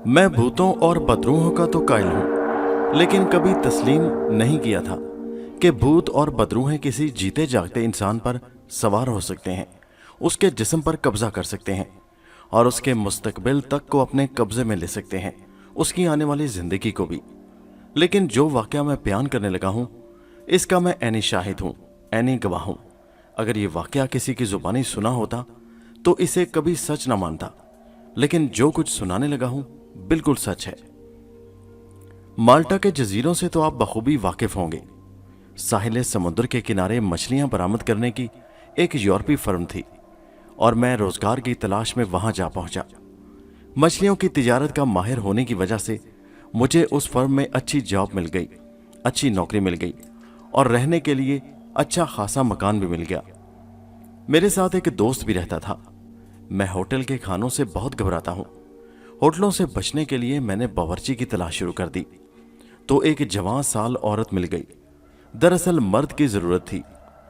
मैं भूतों और बदरूहों का तो कायल हूं, लेकिन कभी तस्लीम नहीं किया था कि भूत और बदरूहें किसी जीते जागते इंसान पर सवार हो सकते हैं, उसके जिस्म पर कब्जा कर सकते हैं और उसके मुस्तकबिल तक को अपने कब्जे में ले सकते हैं, उसकी आने वाली जिंदगी को भी। लेकिन जो वाकया मैं बयान करने लगा हूं, इसका मैं ऐनी शाहिद हूं, ऐनी गवाह हूं। अगर ये वाकया किसी की जुबानी सुना होता तो इसे कभी सच ना मानता, लेकिन जो कुछ सुनाने लगा हूं बिल्कुल सच है। माल्टा के जजीरों से तो आप बखूबी वाकिफ होंगे। साहिल समुद्र के किनारे मछलियां बरामद करने की एक यूरोपीय फर्म थी और मैं रोजगार की तलाश में वहां जा पहुंचा। मछलियों की तिजारत का माहिर होने की वजह से मुझे उस फर्म में अच्छी जॉब मिल गई, अच्छी नौकरी मिल गई और रहने के लिए अच्छा खासा मकान भी मिल गया। मेरे साथ एक दोस्त भी रहता था। मैं होटल के खानों से बहुत घबराता हूं। होटलों से बचने के लिए मैंने बावर्ची की तलाश शुरू कर दी तो एक जवान साल औरत मिल गई। दरअसल मर्द की जरूरत थी,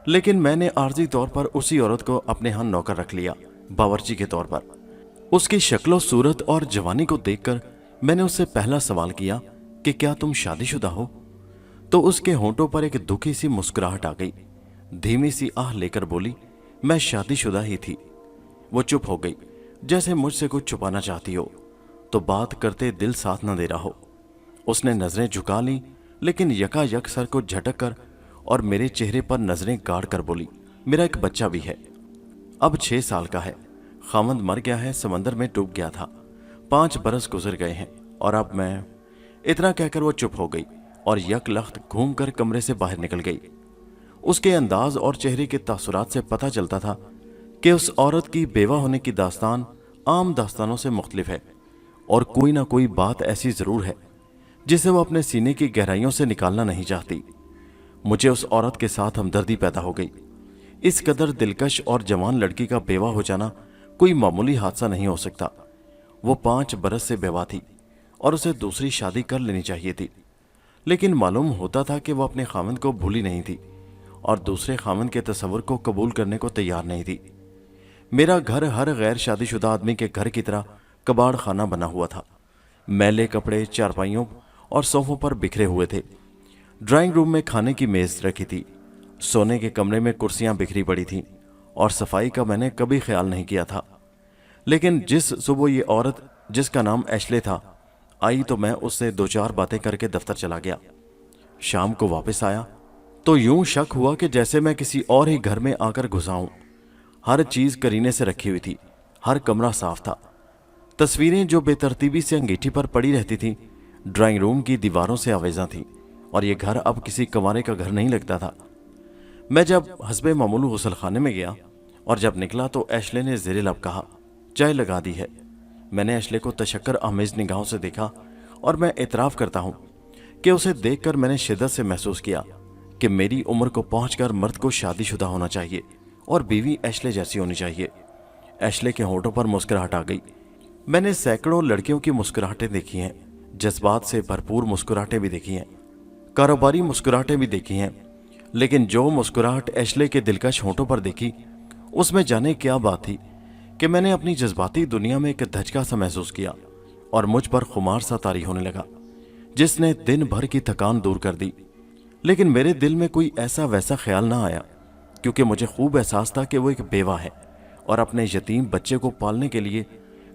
लेकिन मैंने आर्जी तौर पर उसी औरत को अपने यहां नौकर रख लिया, बावर्ची के तौर पर। उसकी शक्लो सूरत और जवानी को देखकर मैंने उससे पहला सवाल किया कि क्या तुम शादीशुदा हो? तो उसके होंठों पर एक दुखी सी मुस्कुराहट आ गई। धीमी सी आह लेकर बोली, मैं शादीशुदा ही थी। वो चुप हो गई, जैसे मुझसे कुछ छुपाना चाहती हो तो बात करते दिल साथ न दे रहा हो। उसने नजरें झुका ली, लेकिन यकायक सर को झटक कर और मेरे चेहरे पर नजरें गाड़ कर बोली, मेरा एक बच्चा भी है, अब 6 साल का है। खामद मर गया है, समंदर में डूब गया था। 5 बरस गुजर गए हैं और अब मैं। इतना कहकर वो चुप हो गई और यकलख्त घूमकर कमरे से बाहर निकल गई। उसके अंदाज और चेहरे के तासुरात से पता चलता था कि उस औरत की बेवा होने की दास्तान आम दास्तानों से मुख्तलिफ है और कोई ना कोई बात ऐसी जरूर है जिसे वो अपने सीने की गहराइयों से निकालना नहीं चाहती। मुझे उस औरत के साथ हमदर्दी पैदा हो गई। इस कदर दिलकश और जवान लड़की का बेवा हो जाना कोई मामूली हादसा नहीं हो सकता। वो 5 बरस से बेवा थी और उसे दूसरी शादी कर लेनी चाहिए थी, लेकिन मालूम होता था कि वो अपने खामन को भूली नहीं थी और दूसरे खामन के तस्वुर को कबूल करने को तैयार नहीं थी। मेरा घर हर गैर शादीशुदा आदमी के घर की तरह कबाड़ खाना बना हुआ था। मैले कपड़े चारपाइयों और सोफों पर बिखरे हुए थे। ड्राइंग रूम में खाने की मेज रखी थी। सोने के कमरे में कुर्सियां बिखरी पड़ी थीं और सफाई का मैंने कभी ख्याल नहीं किया था। लेकिन जिस सुबह ये औरत, जिसका नाम एशले था, आई तो मैं उससे 2-4 बातें करके दफ्तर चला गया। शाम को वापस आया तो यूं शक हुआ कि जैसे मैं किसी और ही घर में आकर घुसा हूं। हर चीज करीने से रखी हुई थी, हर कमरा साफ था। तस्वीरें जो बेतरतीबी से अंगीठी पर पड़ी रहती थीं, ड्राइंग रूम की दीवारों से आवेजा थीं और ये घर अब किसी कंवारे का घर नहीं लगता था। मैं जब हस्बे मामूलू गुसल खाने में गया और जब निकला तो एशले ने ज़ेरे लब कहा, चाय लगा दी है। मैंने एशले को तशक्कर आमेज निगाहों से देखा और मैं एतराफ़ करता हूँ कि उसे देखकर मैंने शिद्दत से महसूस किया कि मेरी उम्र को पहुंचकर मर्द को शादीशुदा होना चाहिए और बीवी एशले जैसी होनी चाहिए। एशले के होंठों पर मुस्कुराहट आ गई। मैंने सैकड़ों लड़कियों की मुस्कुराहटें देखी हैं, जज्बात से भरपूर मुस्कुराहटें भी देखी हैं, कारोबारी मुस्कुराहटें भी देखी हैं, लेकिन जो मुस्कुराहट एशले के दिलकश होंठों पर देखी, उसमें जाने क्या बात थी कि मैंने अपनी जज्बाती दुनिया में एक धचका सा महसूस किया और मुझ पर खुमार सा तारी होने लगा, जिसने दिन भर की थकान दूर कर दी। लेकिन मेरे दिल में कोई ऐसा वैसा ख्याल ना आया, क्योंकि मुझे खूब एहसास था कि वो एक बेवा है और अपने यतीम बच्चे को पालने के लिए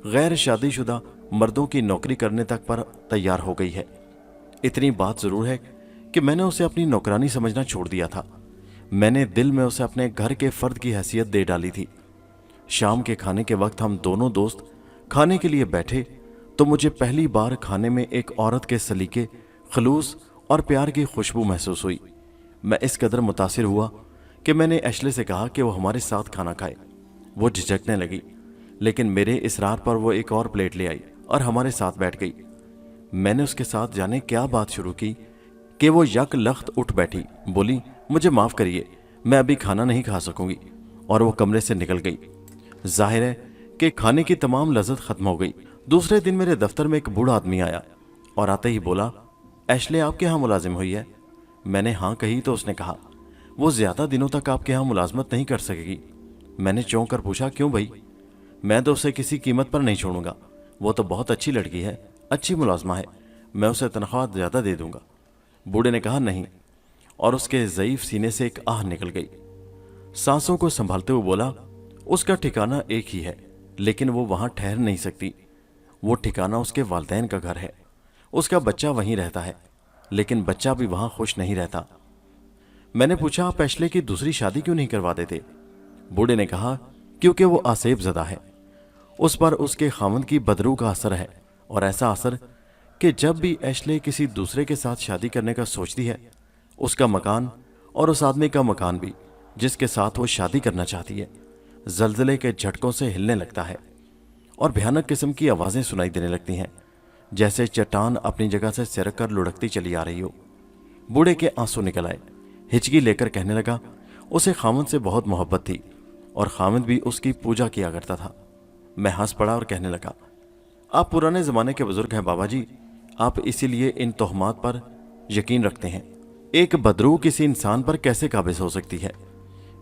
गैर शादीशुदा मर्दों की नौकरी करने तक पर तैयार हो गई है। इतनी बात जरूर है कि मैंने उसे अपनी नौकरानी समझना छोड़ दिया था। मैंने दिल में उसे अपने घर के फर्द की हैसियत दे डाली थी। शाम के खाने के वक्त हम दोनों दोस्त खाने के लिए बैठे तो मुझे पहली बार खाने में एक औरत के सलीके, खलूस और प्यार की खुशबू महसूस हुई। मैं इस कदर मुतासिर हुआ कि मैंने एशले से कहा कि वो हमारे साथ खाना खाए। वो झिझकने लगी, लेकिन मेरे इसरार पर वो एक और प्लेट ले आई और हमारे साथ बैठ गई। मैंने उसके साथ जाने क्या बात शुरू की कि वो यकलख्त उठ बैठी, बोली, मुझे माफ़ करिए, मैं अभी खाना नहीं खा सकूंगी, और वो कमरे से निकल गई। जाहिर है कि खाने की तमाम लज्जत ख़त्म हो गई। दूसरे दिन मेरे दफ्तर में एक बूढ़ा आदमी आया और आते ही बोला, एशले आपके यहाँ मुलाजिम हुई है? मैंने हाँ कही तो उसने कहा, वो ज़्यादा दिनों तक आपके यहाँ मुलाजमत नहीं कर सकेगी। मैंने चौंक कर पूछा, क्यों भाई? मैं तो उसे किसी कीमत पर नहीं छोड़ूंगा, वो तो बहुत अच्छी लड़की है, अच्छी मुलाजमा है, मैं उसे तनख्वाह ज़्यादा दे दूंगा। बूढ़े ने कहा नहीं, और उसके ज़ईफ सीने से एक आह निकल गई। सांसों को संभालते हुए बोला, उसका ठिकाना एक ही है, लेकिन वो वहां ठहर नहीं सकती। वो ठिकाना उसके वालिदैन का घर है। उसका बच्चा वहीं रहता है, लेकिन बच्चा भी वहां खुश नहीं रहता। मैंने पूछा, आप एशले की दूसरी शादी क्यों नहीं करवा देते? बूढ़े ने कहा, क्योंकि वो आसेब ज़दा है। उस पर उसके खामद की बदरू का असर है, और ऐसा असर कि जब भी एशले किसी दूसरे के साथ शादी करने का सोचती है, उसका मकान और उस आदमी का मकान भी जिसके साथ वो शादी करना चाहती है जलजले के झटकों से हिलने लगता है, और भयानक किस्म की आवाज़ें सुनाई देने लगती हैं, जैसे चट्टान अपनी जगह से सिरक कर लुढ़कती चली आ रही हो। बूढ़े के आंसू निकल आए। हिचकी लेकर कहने लगा, उसे खामद से बहुत मोहब्बत थी, और खामद भी उसकी पूजा किया करता था। मैं हंस पड़ा और कहने लगा, आप पुराने ज़माने के बुजुर्ग हैं बाबा जी, आप इसीलिए इन तोहमात पर यकीन रखते हैं। एक बदरू किसी इंसान पर कैसे काबिज हो सकती है?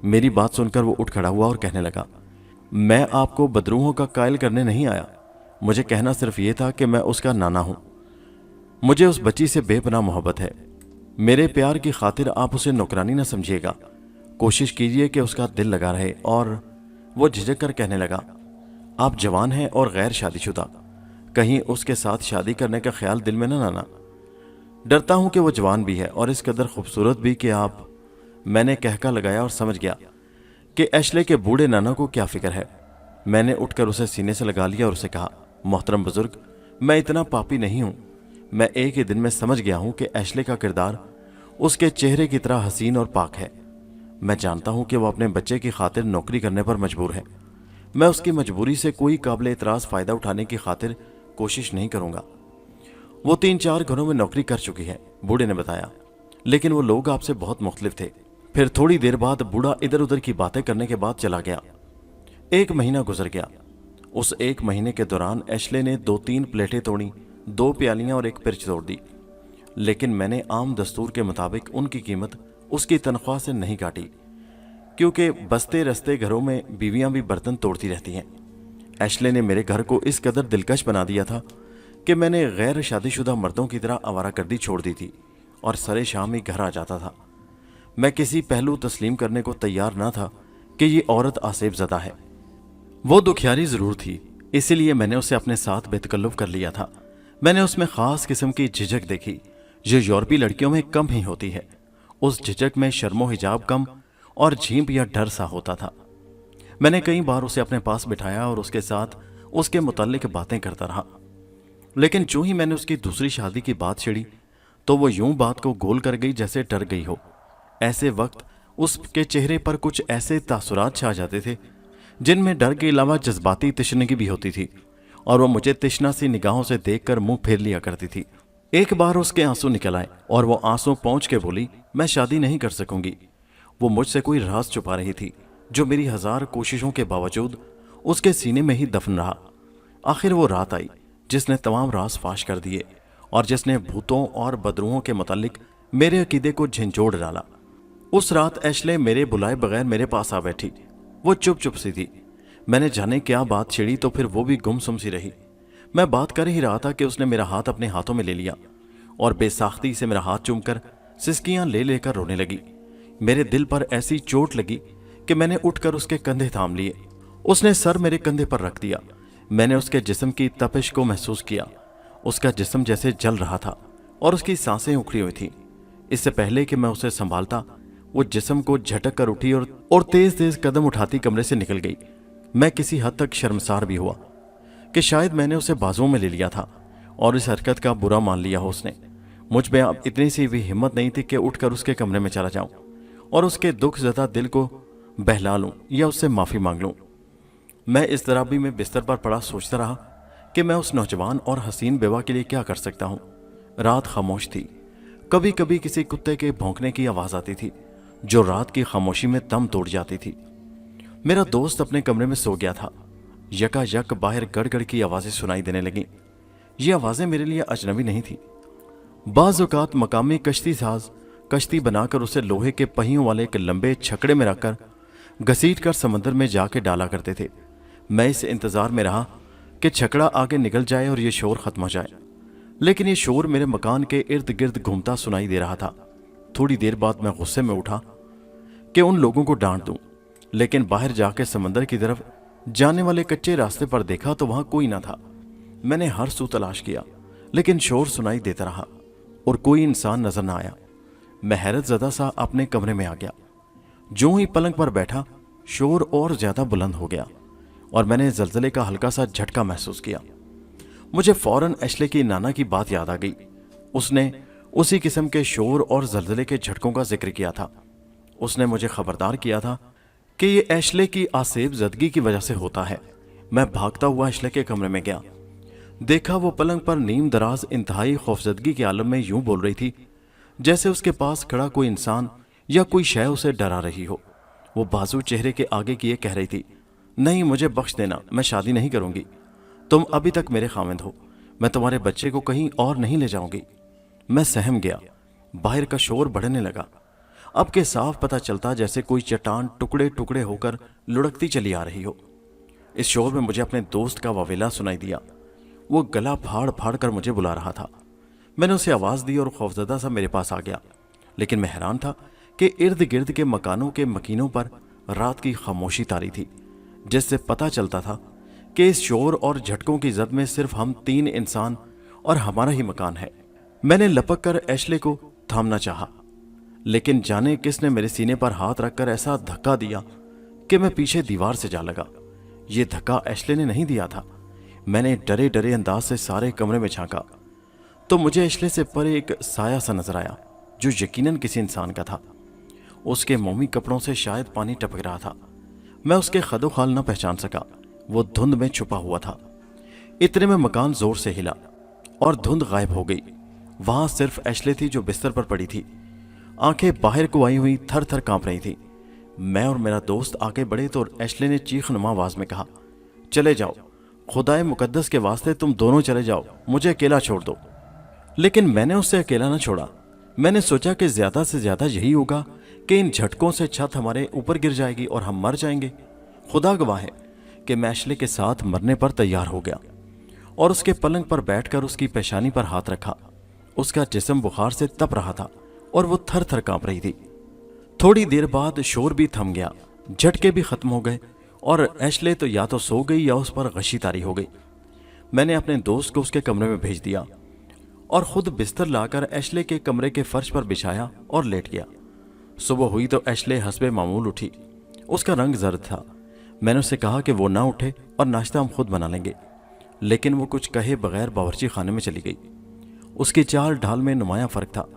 मेरी बात सुनकर वो उठ खड़ा हुआ और कहने लगा, मैं आपको बदरूहों का कायल करने नहीं आया। मुझे कहना सिर्फ ये था कि मैं उसका नाना हूं। मुझे उस बच्ची से बेपनाह मोहब्बत है। मेरे प्यार की खातिर आप उसे नौकरानी न समझिएगा। कोशिश कीजिए कि उसका दिल लगा रहे। और वो झिझक कर कहने लगा, आप जवान हैं और गैर शादीशुदा, कहीं उसके साथ शादी करने का ख्याल दिल में न लाना। डरता हूं कि वो जवान भी है और इस कदर खूबसूरत भी कि आप। मैंने कहका लगाया और समझ गया कि एशले के बूढ़े नाना को क्या फिक्र है। मैंने उठकर उसे सीने से लगा लिया और उसे कहा, मोहतरम बुजुर्ग, मैं इतना पापी नहीं हूं। मैं एक ही दिन में समझ गया हूं कि एशले का किरदार उसके चेहरे की तरह हसीन और पाक है। मैं जानता हूं कि वो अपने बच्चे की खातिर नौकरी करने पर मजबूर है। मैं उसकी मजबूरी से कोई काबिल इतराज फ़ायदा उठाने की खातिर कोशिश नहीं करूंगा। वो 3-4 घरों में नौकरी कर चुकी है, बूढ़े ने बताया, लेकिन वो लोग आपसे बहुत मुख्तलिफ थे। फिर थोड़ी देर बाद बूढ़ा इधर उधर की बातें करने के बाद चला गया। 1 महीना गुजर गया। उस 1 महीने के दौरान एशले ने 2-3 प्लेटें तोड़ी, 2 प्यालियां और 1 पिर्च तोड़ दी, लेकिन मैंने आम दस्तूर के मुताबिक उनकी कीमत उसकी तनख्वाह से नहीं काटी, क्योंकि बसते रस्ते घरों में बीवियां भी बर्तन तोड़ती रहती हैं। एशले ने मेरे घर को इस कदर दिलकश बना दिया था कि मैंने गैर शादीशुदा मर्दों की तरह आवारागर्दी छोड़ दी थी और सरे शाम ही घर आ जाता था। मैं किसी पहलू तस्लीम करने को तैयार ना था कि ये औरत आसेब ज़दा है। वो दुखियारी ज़रूर थी, इसीलिए मैंने उसे अपने साथ बेतकल्लुफ़ कर लिया था। मैंने उसमें ख़ास किस्म की झिझक देखी जो यूरोपीय लड़कियों में कम ही होती है। उस झिझक में शर्मो हिजाब कम और झींप या डर सा होता था। मैंने कई बार उसे अपने पास बिठाया और उसके साथ उसके मुताल्लिक बातें करता रहा, लेकिन जो ही मैंने उसकी दूसरी शादी की बात छिड़ी तो वो यूं बात को गोल कर गई जैसे डर गई हो। ऐसे वक्त उसके चेहरे पर कुछ ऐसे तासुरात छा जाते थे जिनमें डर के अलावा जज्बाती तिश्नगी भी होती थी, और वो मुझे तिश्ना सी निगाहों से देखकर मुंह फेर लिया करती थी। एक बार उसके आंसू निकल आए और वो आंसू पहुंच के बोली, मैं शादी नहीं कर सकूंगी। वो मुझसे कोई राज छुपा रही थी जो मेरी 1000 कोशिशों के बावजूद उसके सीने में ही दफन रहा। आखिर वो रात आई जिसने तमाम राज फाश कर दिए और जिसने भूतों और बदरूहों के मुतालिक मेरे अकीदे को झंझोड़ डाला। उस रात एशले मेरे बुलाए बगैर मेरे पास आ बैठी। वो चुप चुप सी थी। मैंने जाने क्या बात छिड़ी तो फिर वो भी गुमसुम सी रही। मैं बात कर ही रहा था कि उसने मेरा हाथ अपने हाथों में ले लिया और बेसाख्ती से मेरा हाथ चूमकर सिसकियां ले लेकर रोने लगी। मेरे दिल पर ऐसी चोट लगी कि मैंने उठकर उसके कंधे थाम लिए। उसने सर मेरे कंधे पर रख दिया। मैंने उसके जिस्म की तपिश को महसूस किया। उसका जिस्म जैसे जल रहा था और उसकी सांसें उखड़ी हुई थीं। इससे पहले कि मैं उसे संभालता, वो जिस्म को झटक कर उठी और तेज तेज कदम उठाती कमरे से निकल गई। मैं किसी हद तक शर्मसार भी हुआ कि शायद मैंने उसे बाजुओं में ले लिया था और इस हरकत का बुरा मान लिया हो उसने। मुझ में अब इतनी सी भी हिम्मत नहीं थी कि उठकर उसके कमरे में चला जाऊं और उसके दुख ज़दा दिल को बहला लूं या उससे माफ़ी मांग लूं। मैं इस तरह में बिस्तर पर पड़ा सोचता रहा कि मैं उस नौजवान और हसीन बेवा के लिए क्या कर सकता हूं। रात खामोश थी। कभी कभी किसी कुत्ते के भौंकने की आवाज़ आती थी जो रात की खामोशी में दम तोड़ जाती थी। मेरा दोस्त अपने कमरे में सो गया था। यकायक बाहर गड़गड़ की आवाज़ें सुनाई देने लगीं। ये आवाज़ें मेरे लिए अजनबी नहीं थी। बाज़ औक़ात मकामी कश्ती साज कश्ती बनाकर उसे लोहे के पहियों वाले एक लंबे छकड़े में रखकर घसीट कर समंदर में जाके डाला करते थे। मैं इस इंतज़ार में रहा कि छकड़ा आगे निकल जाए और ये शोर ख़त्म हो जाए। लेकिन ये शोर मेरे मकान के इर्द गिर्द घूमता सुनाई दे रहा था। थोड़ी देर बाद मैं गुस्से में उठा कि उन लोगों को डांट दूं, लेकिन बाहर जाकर समंदर की तरफ जाने वाले कच्चे रास्ते पर देखा तो वहां कोई ना था। मैंने हर सू तलाश किया, लेकिन शोर सुनाई देता रहा और कोई इंसान नजर ना आया। मैं हैरत ज़दा सा अपने कमरे में आ गया। जो ही पलंग पर बैठा, शोर और ज्यादा बुलंद हो गया और मैंने जलजले का हल्का सा झटका महसूस किया। मुझे फौरन एशले की नाना की बात याद आ गई। उसने उसी किस्म के शोर और जलजले के झटकों का जिक्र किया था। उसने मुझे खबरदार किया था कि ये एशले की आसेब जदगी की वजह से होता है। मैं भागता हुआ एशले के कमरे में गया। देखा वो पलंग पर नीम दराज इंतहाई खौफजदगी के आलम में यूं बोल रही थी जैसे उसके पास खड़ा कोई इंसान या कोई शय उसे डरा रही हो। वो बाजू चेहरे के आगे किए कह रही थी, नहीं, मुझे बख्श देना, मैं शादी नहीं करूंगी। तुम अभी तक मेरे खाविंद हो, मैं तुम्हारे बच्चे को कहीं और नहीं ले जाऊंगी। मैं सहम गया। बाहर का शोर बढ़ने लगा। अब के साफ पता चलता जैसे कोई चट्टान टुकड़े टुकड़े होकर लुढ़कती चली आ रही हो। इस शोर में मुझे अपने दोस्त का वावेला सुनाई दिया। वो गला फाड़ फाड़ कर मुझे बुला रहा था। मैंने उसे आवाज दी और खौफजदा सा मेरे पास आ गया, लेकिन मैं हैरान था कि इर्द गिर्द के मकानों के मकीनों पर रात की खामोशी तारी थी, जिससे पता चलता था कि इस शोर और झटकों की जद में सिर्फ हम 3 इंसान और हमारा ही मकान है। मैंने लपक कर एशले को थामना चाहा, लेकिन जाने किसने मेरे सीने पर हाथ रखकर ऐसा धक्का दिया कि मैं पीछे दीवार से जा लगा। यह धक्का एशले ने नहीं दिया था। मैंने डरे डरे अंदाज से सारे कमरे में झांका तो मुझे एशले से परे एक साया सा नजर आया, जो यकीनन किसी इंसान का था। उसके मोमी कपड़ों से शायद पानी टपक रहा था। मैं उसके खदो खाल न पहचान सका। वो धुंध में छुपा हुआ था। इतने में मकान जोर से हिला और धुंध गायब हो गई। वहां सिर्फ एशले थी जो बिस्तर पर पड़ी थी। आंखें बाहर को आई हुई थर थर कांप रही थी। मैं और मेरा दोस्त आगे बढ़े तो एशले ने चीखनुमा आवाज में कहा, चले जाओ, खुदाए मुकद्दस के वास्ते तुम दोनों चले जाओ, मुझे अकेला छोड़ दो। लेकिन मैंने उससे अकेला न छोड़ा। मैंने सोचा कि ज्यादा से ज्यादा यही होगा कि इन झटकों से छत हमारे ऊपर गिर जाएगी और हम मर जाएंगे। खुदा गवाह है कि मैं एशले के साथ मरने पर तैयार हो गया और उसके पलंग पर बैठकर उसकी पेशानी पर हाथ रखा। उसका जिस्म बुखार से तप रहा था और वो थर थर कांप रही थी। थोड़ी देर बाद शोर भी थम गया, झटके भी खत्म हो गए और एशले तो या तो सो गई या उस पर गशी तारी हो गई। मैंने अपने दोस्त को उसके कमरे में भेज दिया और खुद बिस्तर लाकर एशले के कमरे के फर्श पर बिछाया और लेट गया। सुबह हुई तो एशले हस्बे मामूल उठी। उसका रंग जर्द था। मैंने उससे कहा कि वो ना उठे और नाश्ता हम खुद बना लेंगे, लेकिन वो कुछ कहे बगैर बावर्ची खाने में चली गई। उसकी चाल ढाल में नुमाया फर्क था,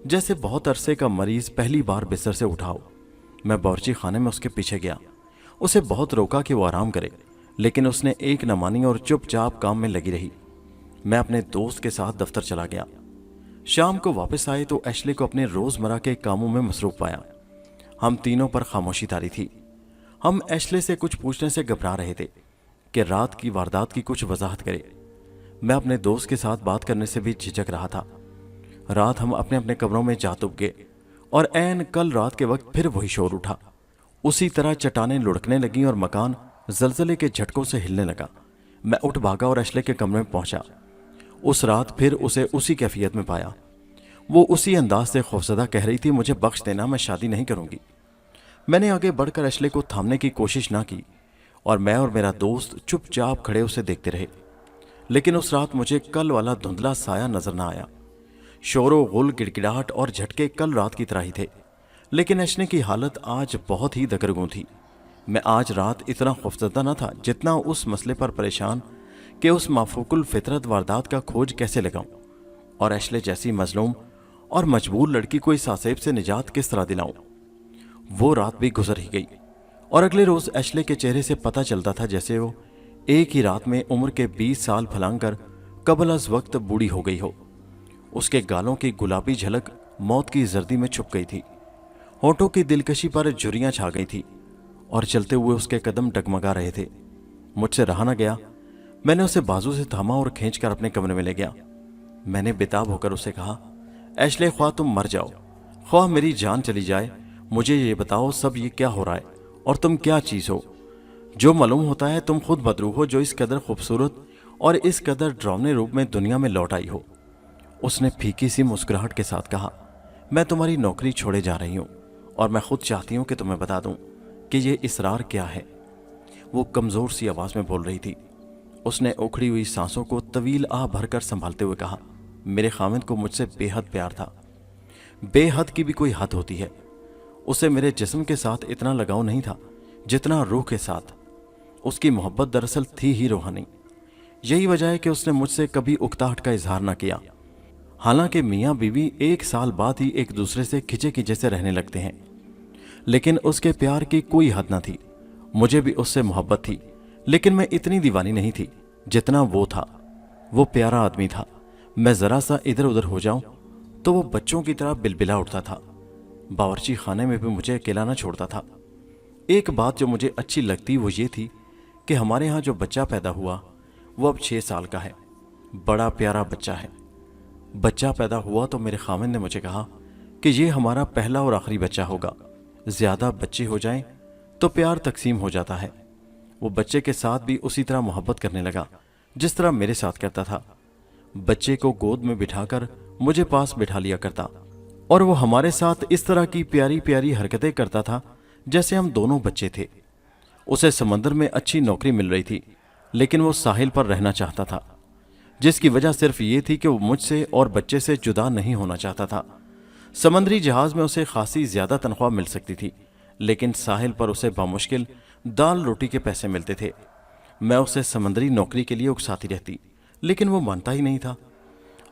जैसे बहुत अरसे का मरीज पहली बार बिस्तर से उठा हो। मैं बावर्ची खाने में उसके पीछे गया। उसे बहुत रोका कि वो आराम करे, लेकिन उसने एक न मानी और चुपचाप काम में लगी रही। मैं अपने दोस्त के साथ दफ्तर चला गया। शाम को वापस आए तो एशले को अपने रोजमर्रा के कामों में मसरूफ पाया। हम तीनों पर खामोशी तारी थी। हम एशले से कुछ पूछने से घबरा रहे थे कि रात की वारदात की कुछ वजाहत करे। मैं अपने दोस्त के साथ बात करने से भी झिझक रहा था। रात हम अपने अपने कमरों में जा तुप गए और ऐन कल रात के वक्त फिर वही शोर उठा। उसी तरह चट्टानें लुढ़कने लगीं और मकान जलजले के झटकों से हिलने लगा। मैं उठ भागा और एशले के कमरे में पहुंचा। उस रात फिर उसे उसी कैफियत में पाया। वो उसी अंदाज से खौफजदा कह रही थी, मुझे बख्श देना, मैं शादी नहीं करूंगी। मैंने आगे बढ़कर एशले को थामने की कोशिश ना की और मैं और मेरा दोस्त चुपचाप खड़े उसे देखते रहे। लेकिन उस रात मुझे कल वाला धुंधला साया नजर ना आया। शोरो गुल, गिड़गिड़ाहट और झटके कल रात की तरह ही थे, लेकिन एशले की हालत आज बहुत ही दगरगूं थी। मैं आज रात इतना खौफजदा न था जितना उस मसले पर परेशान कि उस माफूकुल फितरत वारदात का खोज कैसे लगाऊं और एशले जैसी मजलूम और मजबूर लड़की को इस आसेब से निजात किस तरह दिलाऊं। वो रात भी गुजर ही गई और अगले रोज एशले के चेहरे से पता चलता था जैसे वो एक ही रात में उम्र के 20 साल फलांग कर कबल अज वक्त बूढ़ी हो गई हो। उसके गालों की गुलाबी झलक मौत की जर्दी में छुप गई थी। होठों की दिलकशी पर झुर्रियां छा गई थी और चलते हुए उसके कदम डगमगा रहे थे। मुझसे रहा न गया। मैंने उसे बाजू से थामा और खींचकर अपने कमरे में ले गया। मैंने बेताब होकर उसे कहा, एशले, ख्वाह तुम मर जाओ, ख्वाह मेरी जान चली जाए, मुझे ये बताओ सब ये क्या हो रहा है और तुम क्या चीज़ हो। जो मालूम होता है तुम खुद बदरू हो, जो इस कदर खूबसूरत और इस कदर डरावने रूप में दुनिया में लौट आई हो। اس نے پھیکی سی مسکراہٹ کے ساتھ کہا، میں تمہاری نوکری چھوڑے جا رہی ہوں اور میں خود چاہتی ہوں کہ تمہیں بتا دوں کہ یہ اصرار کیا ہے۔ وہ کمزور سی آواز میں بول رہی تھی۔ اس نے اکھڑی ہوئی سانسوں کو طویل آہ بھر کر سنبھالتے ہوئے کہا، میرے خاوند کو مجھ سے بے حد پیار تھا۔ بے حد کی بھی کوئی حد ہوتی ہے۔ اسے میرے جسم کے ساتھ اتنا لگاؤ نہیں تھا جتنا روح کے ساتھ۔ اس کی محبت دراصل تھی ہی روحانی۔ یہی وجہ ہے کہ اس نے مجھ سے کبھی اکتاہٹ کا اظہار نہ کیا۔ حالانکہ میاں بیوی 1 سال بعد ہی ایک دوسرے سے کھچے کھچے سے رہنے لگتے ہیں، لیکن اس کے پیار کی کوئی حد نہ تھی۔ مجھے بھی اس سے محبت تھی، لیکن میں اتنی دیوانی نہیں تھی جتنا وہ تھا۔ وہ پیارا آدمی تھا۔ میں ذرا سا ادھر ادھر ہو جاؤں تو وہ بچوں کی طرح بلبلا اٹھتا تھا۔ باورچی خانے میں بھی مجھے اکیلا نہ چھوڑتا تھا۔ ایک بات جو مجھے اچھی لگتی وہ یہ تھی کہ ہمارے ہاں جو بچہ پیدا ہوا وہ اب 6 سال کا ہے۔ بڑا پیارا بچہ ہے۔ بچہ پیدا ہوا تو میرے خاوند نے مجھے کہا کہ یہ ہمارا پہلا اور آخری بچہ ہوگا۔ زیادہ بچے ہو جائیں تو پیار تقسیم ہو جاتا ہے۔ وہ بچے کے ساتھ بھی اسی طرح محبت کرنے لگا جس طرح میرے ساتھ کرتا تھا۔ بچے کو گود میں بٹھا کر مجھے پاس بٹھا لیا کرتا اور وہ ہمارے ساتھ اس طرح کی پیاری پیاری حرکتیں کرتا تھا جیسے ہم دونوں بچے تھے۔ اسے سمندر میں اچھی نوکری مل رہی تھی، لیکن وہ ساحل پر رہنا چاہتا تھا، جس کی وجہ صرف یہ تھی کہ وہ مجھ سے اور بچے سے جدا نہیں ہونا چاہتا تھا۔ سمندری جہاز میں اسے خاصی زیادہ تنخواہ مل سکتی تھی، لیکن ساحل پر اسے بامشکل دال روٹی کے پیسے ملتے تھے۔ میں اسے سمندری نوکری کے لیے اکساتی رہتی، لیکن وہ مانتا ہی نہیں تھا۔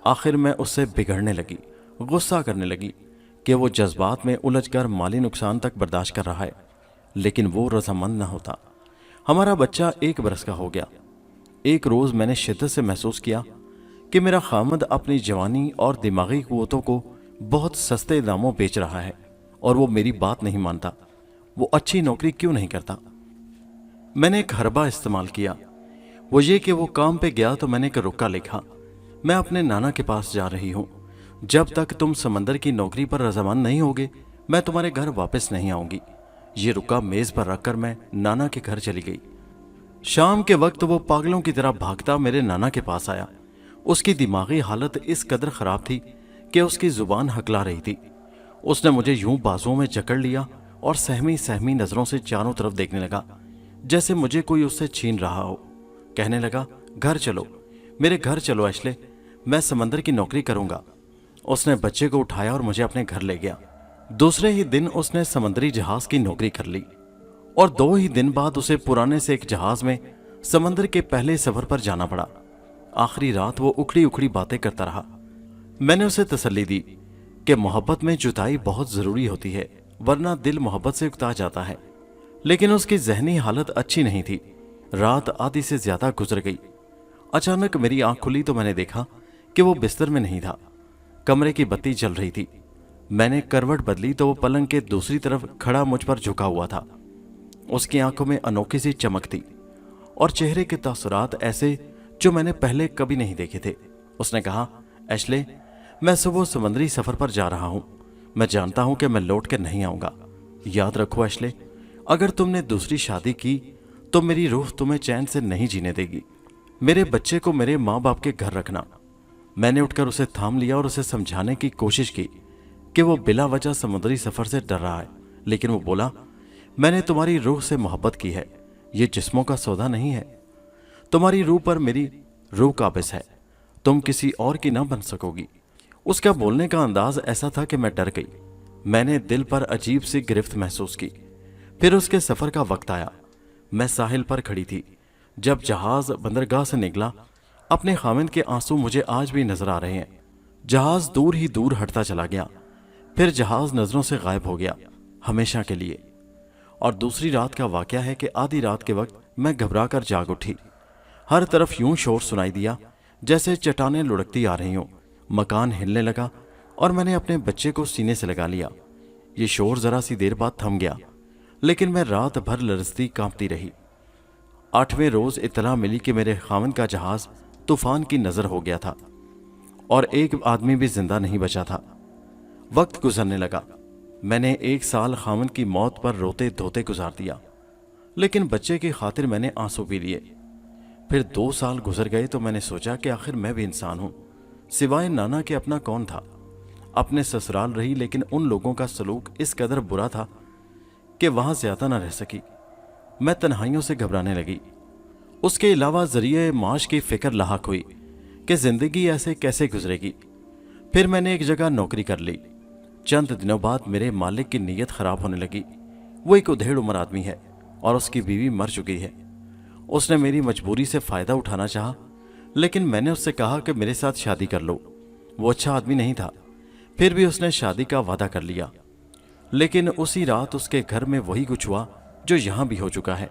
آخر میں اس سے بگڑنے لگی، غصہ کرنے لگی کہ وہ جذبات میں الجھ کر مالی نقصان تک برداشت کر رہا ہے، لیکن وہ رضامند نہ ہوتا۔ ہمارا بچہ 1 برس کا ہو گیا۔ ایک روز میں نے شدت سے محسوس کیا کہ میرا خامد اپنی جوانی اور دماغی قوتوں کو بہت سستے داموں بیچ رہا ہے اور وہ میری بات نہیں مانتا۔ وہ اچھی نوکری کیوں نہیں کرتا؟ میں نے ایک حربہ استعمال کیا، وہ یہ کہ وہ کام پہ گیا تو میں نے ایک رکا لکھا، میں اپنے نانا کے پاس جا رہی ہوں، جب تک تم سمندر کی نوکری پر رضامند نہیں ہوگے میں تمہارے گھر واپس نہیں آؤں گی۔ یہ رکا میز پر رکھ کر میں نانا کے گھر چلی گئی۔ شام کے وقت وہ پاگلوں کی طرح بھاگتا میرے نانا کے پاس آیا۔ اس کی دماغی حالت اس قدر خراب تھی کہ اس کی زبان ہکلا رہی تھی۔ اس نے مجھے یوں بازوؤں میں جکڑ لیا اور سہمی سہمی نظروں سے چاروں طرف دیکھنے لگا جیسے مجھے کوئی اس سے چھین رہا ہو۔ کہنے لگا، گھر چلو، میرے گھر چلو ایشلے، میں سمندر کی نوکری کروں گا۔ اس نے بچے کو اٹھایا اور مجھے اپنے گھر لے گیا۔ دوسرے ہی دن اس نے سمندری جہاز کی نوکری کر لی اور 2 ہی دن بعد اسے پرانے سے ایک جہاز میں سمندر کے پہلے سفر پر جانا پڑا۔ آخری رات وہ اکھڑی اکھڑی باتیں کرتا رہا۔ میں نے اسے تسلی دی کہ محبت میں جدائی بہت ضروری ہوتی ہے، ورنہ دل محبت سے اکتا جاتا ہے، لیکن اس کی ذہنی حالت اچھی نہیں تھی۔ رات آدھی سے زیادہ گزر گئی۔ اچانک میری آنکھ کھلی تو میں نے دیکھا کہ وہ بستر میں نہیں تھا، کمرے کی بتی جل رہی تھی۔ میں نے کروٹ بدلی تو وہ پلنگ کے دوسری طرف کھڑا مجھ پر جھکا ہوا تھا۔ اس کی آنکھوں میں انوکھی سی چمک تھی اور چہرے کے تاثرات ایسے جو میں نے پہلے کبھی نہیں دیکھے تھے۔ اس نے کہا، ایشلے، میں صبح سمندری سفر پر جا رہا ہوں، میں جانتا ہوں کہ میں لوٹ کر نہیں آؤں گا۔ یاد رکھو ایشلے، اگر تم نے دوسری شادی کی تو میری روح تمہیں چین سے نہیں جینے دے گی۔ میرے بچے کو میرے ماں باپ کے گھر رکھنا۔ میں نے اٹھ کر اسے تھام لیا اور اسے سمجھانے کی کوشش کی کہ وہ بلا وجہ سمندری سفر سے ڈر رہا ہے، لیکن وہ بولا، میں نے تمہاری روح سے محبت کی ہے، یہ جسموں کا سودا نہیں ہے۔ تمہاری روح پر میری روح قابض ہے، تم کسی اور کی نہ بن سکو گی۔ اس کا بولنے کا انداز ایسا تھا کہ میں ڈر گئی۔ میں نے دل پر عجیب سی گرفت محسوس کی۔ پھر اس کے سفر کا وقت آیا۔ میں ساحل پر کھڑی تھی جب جہاز بندرگاہ سے نکلا۔ اپنے خامند کے آنسو مجھے آج بھی نظر آ رہے ہیں۔ جہاز دور ہی دور ہٹتا چلا گیا، پھر جہاز نظروں سے غائب ہو گیا ہمیشہ کے لیے۔ اور دوسری رات کا واقعہ ہے کہ آدھی رات کے وقت میں گھبرا کر جاگ اٹھی۔ ہر طرف یوں شور سنائی دیا جیسے چٹانیں لڑکتی آ رہی ہوں۔ مکان ہلنے لگا اور میں نے اپنے بچے کو سینے سے لگا لیا۔ یہ شور ذرا سی دیر بعد تھم گیا، لیکن میں رات بھر لرزتی کانپتی رہی۔ 8ویں روز اطلاع ملی کہ میرے خاوند کا جہاز طوفان کی نظر ہو گیا تھا اور ایک آدمی بھی زندہ نہیں بچا تھا۔ وقت گزرنے لگا۔ میں نے 1 سال خاوند کی موت پر روتے دھوتے گزار دیا، لیکن بچے کی خاطر میں نے آنسو پی لیے۔ پھر 2 سال گزر گئے تو میں نے سوچا کہ آخر میں بھی انسان ہوں، सिवाय नाना के अपना कौन था। अपने ससुराल रही, लेकिन उन लोगों का सलूक इस कदर बुरा था कि वहां ज्यादा न रह सकी। मैं तन्हाइयों से घबराने लगी। उसके अलावा जरिए माश की फिक्र लाहक हुई कि जिंदगी ऐसे कैसे गुजरेगी। फिर मैंने एक जगह नौकरी कर ली। चंद दिनों बाद मेरे मालिक की नीयत खराब होने लगी। वो एक उधेड़ उम्र आदमी है और उसकी बीवी मर चुकी है। उसने मेरी मजबूरी से फायदा उठाना चाहा, लेकिन मैंने उससे कहा कि मेरे साथ शादी कर लो। वो अच्छा आदमी नहीं था, फिर भी उसने शादी का वादा कर लिया। लेकिन उसी रात उसके घर में वही कुछ हुआ जो यहां भी हो चुका है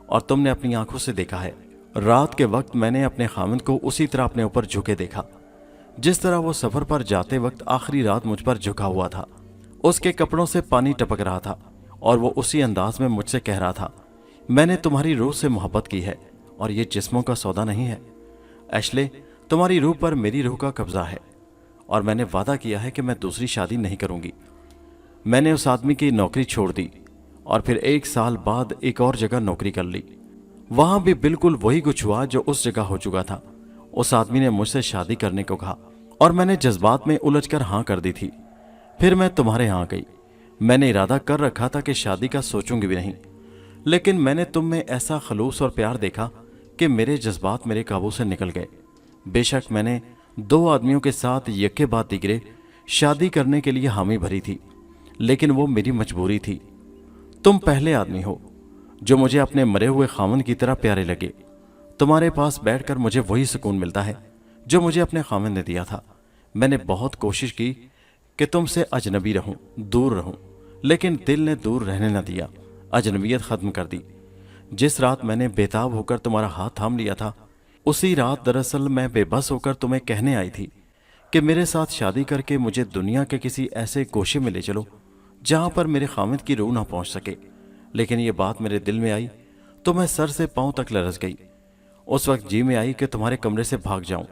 और तुमने अपनी आंखों से देखा है। रात के वक्त मैंने अपने खामिद को उसी तरह अपने ऊपर झुके देखा जिस तरह वो सफर पर जाते वक्त आखिरी रात मुझ पर झुका हुआ था। उसके कपड़ों से पानी टपक रहा था और वो उसी अंदाज में मुझसे कह रहा था, मैंने तुम्हारी रूह से मोहब्बत की है और ये जिस्मों का सौदा नहीं है। एशले, तुम्हारी रूह पर मेरी रूह का कब्जा है और मैंने वादा किया है कि मैं दूसरी शादी नहीं करूंगी। मैंने उस आदमी की नौकरी छोड़ दी और फिर 1 साल बाद एक और जगह नौकरी कर ली। वहां भी बिल्कुल वही कुछ हुआ जो उस जगह हो चुका था। उस आदमी ने मुझसे शादी करने को कहा और मैंने जज्बात में उलझकर हाँ कर दी थी। फिर मैं तुम्हारे यहाँ गई। मैंने इरादा कर रखा था कि शादी का सोचूंगी भी नहीं, लेकिन मैंने तुम में ऐसा खलूस और प्यार देखा कि मेरे जज्बात मेरे काबू से निकल गए। बेशक मैंने 2 आदमियों के साथ यके बाद दिगरे शादी करने के लिए हामी भरी थी, लेकिन वो मेरी मजबूरी थी। तुम पहले आदमी हो जो मुझे अपने मरे हुए खामन की तरह प्यारे लगे। तुम्हारे पास बैठकर मुझे वही सुकून मिलता है जो मुझे अपने खामन ने दिया था। मैंने बहुत कोशिश की कि तुमसे अजनबी रहूं, दूर रहूं, लेकिन दिल ने दूर रहने न दिया, अजनबियत खत्म कर दी। जिस रात मैंने बेताब होकर तुम्हारा हाथ थाम लिया था, उसी रात दरअसल मैं बेबस होकर तुम्हें कहने आई थी कि मेरे साथ शादी करके मुझे दुनिया के किसी ऐसे गोशे में ले चलो जहां पर मेरे खामिद की रूह ना पहुंच सके। लेकिन ये बात मेरे दिल में आई तो मैं सर से पांव तक लरस गई। उस वक्त जी में आई कि तुम्हारे कमरे से भाग जाऊं,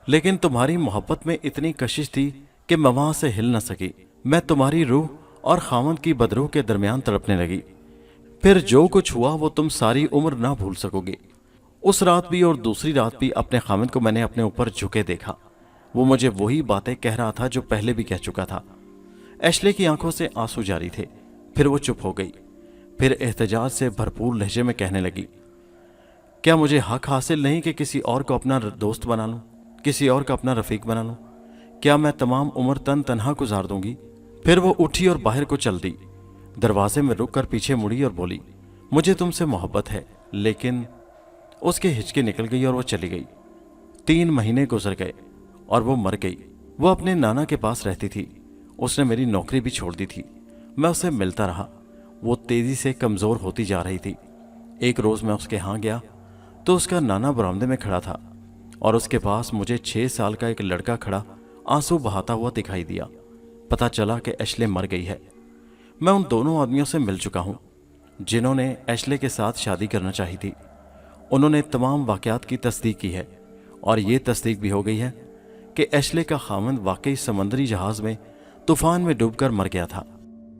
लेकिन तुम्हारी मोहब्बत में इतनी कशिश थी कि मैं वहां से हिल न सकी। मैं तुम्हारी रूह और खामद की बदरूह के दरमियान तड़पने लगी। फिर जो कुछ हुआ वो तुम सारी उम्र ना भूल सकोगे। उस रात भी और दूसरी रात भी अपने खामिद को मैंने अपने ऊपर झुके देखा। वो मुझे वही बातें कह रहा था जो पहले भी कह चुका था। एशले की आंखों से आंसू जारी थे। फिर वो चुप हो गई। फिर एहतजाज से भरपूर लहजे में कहने लगी, क्या मुझे हक हासिल नहीं कि किसी और को अपना दोस्त बना लूं, किसी और का अपना रफीक बना लूं? क्या मैं तमाम उम्र तन्हा गुजार दूंगी? फिर वो उठी और बाहर को चल दी। दरवाजे में रुक कर पीछे मुड़ी और बोली, मुझे तुमसे मोहब्बत है। लेकिन उसके हिचके निकल गई और वो चली गई। 3 महीने गुजर गए और वो मर गई। वो अपने नाना के पास रहती थी। उसने मेरी नौकरी भी छोड़ दी थी। मैं उससे मिलता रहा। वो तेजी से कमजोर होती जा रही थी। एक रोज मैं उसके यहाँ गया तो उसका नाना बरामदे में खड़ा था और उसके पास मुझे 6 साल का एक लड़का खड़ा आंसू बहाता हुआ दिखाई दिया। पता चला कि एशले मर गई है। मैं उन दोनों आदमियों से मिल चुका हूं जिन्होंने एशले के साथ शादी करना चाही थी। उन्होंने तमाम वाकयात की तस्दीक की है और ये तस्दीक भी हो गई है कि एशले का खामन वाकई समंदरी जहाज में तूफान में डूबकर मर गया था।